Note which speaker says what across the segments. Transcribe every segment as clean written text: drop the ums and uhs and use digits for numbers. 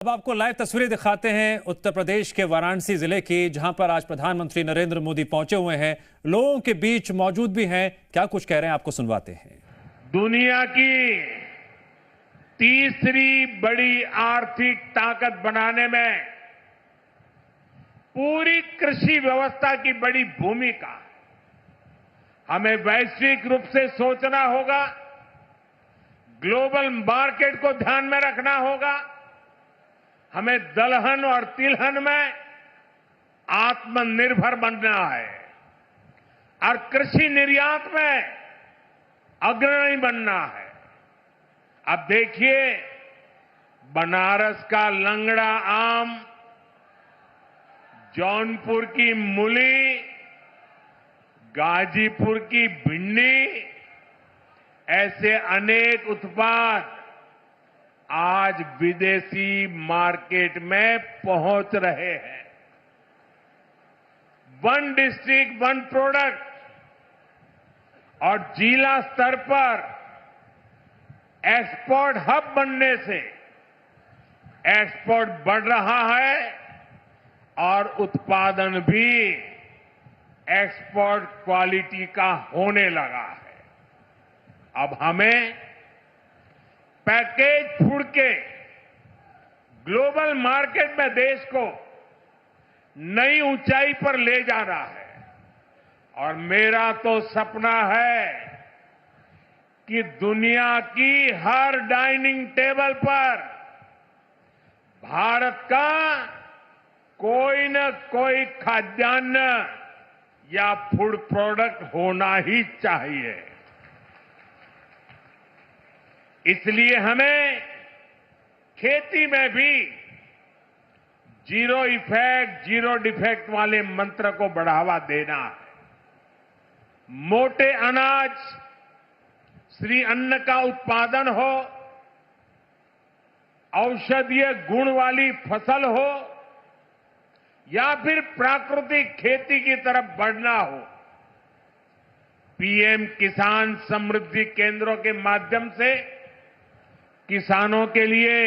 Speaker 1: अब आपको लाइव तस्वीरें दिखाते हैं उत्तर प्रदेश के वाराणसी जिले की, जहां पर आज प्रधानमंत्री नरेंद्र मोदी पहुंचे हुए हैं। लोगों के बीच मौजूद भी हैं। क्या कुछ कह रहे हैं आपको सुनवाते हैं।
Speaker 2: दुनिया की तीसरी बड़ी आर्थिक ताकत बनाने में पूरी कृषि व्यवस्था की बड़ी भूमिका। हमें वैश्विक रूप से सोचना होगा, ग्लोबल मार्केट को ध्यान में रखना होगा। हमें दलहन और तिलहन में आत्मनिर्भर बनना है और कृषि निर्यात में अग्रणी बनना है। अब देखिए, बनारस का लंगड़ा आम, जौनपुर की मूली, गाजीपुर की भिंडी, ऐसे अनेक उत्पाद आज विदेशी मार्केट में पहुंच रहे हैं। वन डिस्ट्रिक्ट वन प्रोडक्ट और जिला स्तर पर एक्सपोर्ट हब बनने से एक्सपोर्ट बढ़ रहा है और उत्पादन भी एक्सपोर्ट क्वालिटी का होने लगा है। अब हमें पैकेज फूड के ग्लोबल मार्केट में देश को नई ऊंचाई पर ले जाना है और मेरा तो सपना है कि दुनिया की हर डाइनिंग टेबल पर भारत का कोई न कोई खाद्यान्न या फूड प्रोडक्ट होना ही चाहिए। इसलिए हमें खेती में भी जीरो इफेक्ट जीरो डिफेक्ट वाले मंत्र को बढ़ावा देना है। मोटे अनाज श्री अन्न का उत्पादन हो, औषधीय गुण वाली फसल हो या फिर प्राकृतिक खेती की तरफ बढ़ना हो, पीएम किसान समृद्धि केंद्रों के माध्यम से किसानों के लिए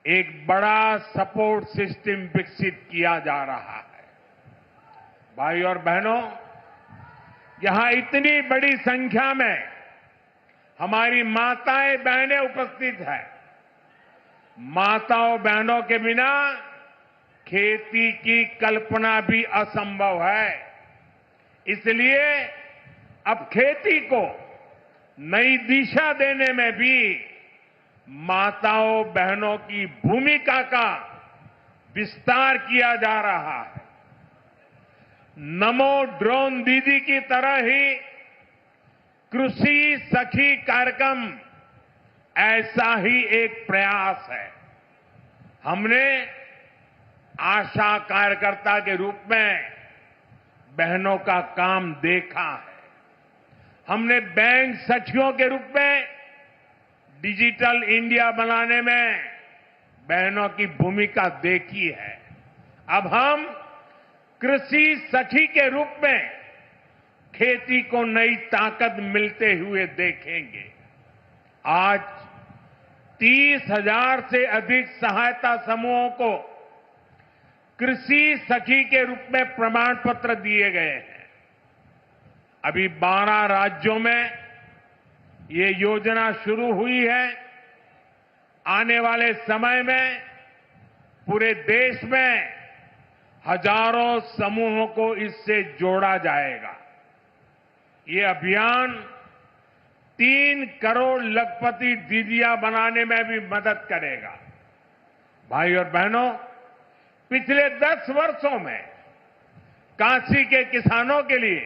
Speaker 2: एक बड़ा सपोर्ट सिस्टम विकसित किया जा रहा है। भाई और बहनों, यहां इतनी बड़ी संख्या में हमारी माताएं बहनें उपस्थित हैं। माताओं बहनों के बिना खेती की कल्पना भी असंभव है। इसलिए अब खेती को नई दिशा देने में भी माताओं बहनों की भूमिका का विस्तार किया जा रहा है। नमो ड्रोन दीदी की तरह ही कृषि सखी कार्यक्रम ऐसा ही एक प्रयास है। हमने आशा कार्यकर्ता के रूप में बहनों का काम देखा है। हमने बैंक सखियों के रूप में डिजिटल इंडिया बनाने में बहनों की भूमिका देखी है। अब हम कृषि सखी के रूप में खेती को नई ताकत मिलते हुए देखेंगे। आज 30,000 से अधिक सहायता समूहों को कृषि सखी के रूप में प्रमाण पत्र दिए गए हैं। अभी 12 राज्यों में ये योजना शुरू हुई है। आने वाले समय में पूरे देश में हजारों समूहों को इससे जोड़ा जाएगा। ये अभियान 3 करोड़ लखपति दीदियां बनाने में भी मदद करेगा। भाई और बहनों, पिछले 10 वर्षों में काशी के किसानों के लिए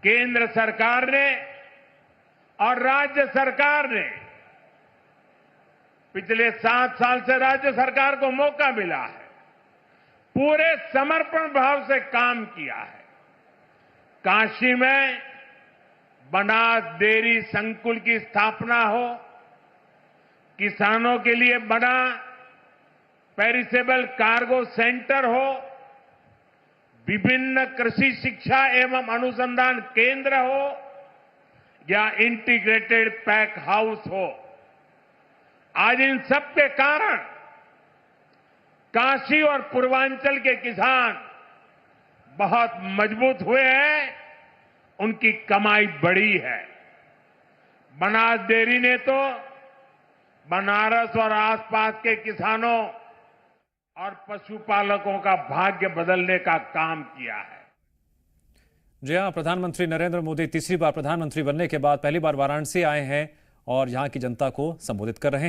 Speaker 2: केंद्र सरकार ने और राज्य सरकार ने, पिछले 7 साल से राज्य सरकार को मौका मिला है, पूरे समर्पण भाव से काम किया है। काशी में बनास डेयरी संकुल की स्थापना हो, किसानों के लिए बना पेरिसेबल कार्गो सेंटर हो, विभिन्न कृषि शिक्षा एवं अनुसंधान केंद्र हो या इंटीग्रेटेड पैक हाउस हो, आज इन सब के कारण काशी और पूर्वांचल के किसान बहुत मजबूत हुए हैं, उनकी कमाई बढ़ी है। बनास डेयरी ने तो बनारस और आसपास के किसानों और पशुपालकों का भाग्य बदलने का काम किया है।
Speaker 1: जी हां, प्रधानमंत्री नरेंद्र मोदी तीसरी बार प्रधानमंत्री बनने के बाद पहली बार वाराणसी आए हैं और यहां की जनता को संबोधित कर रहे हैं।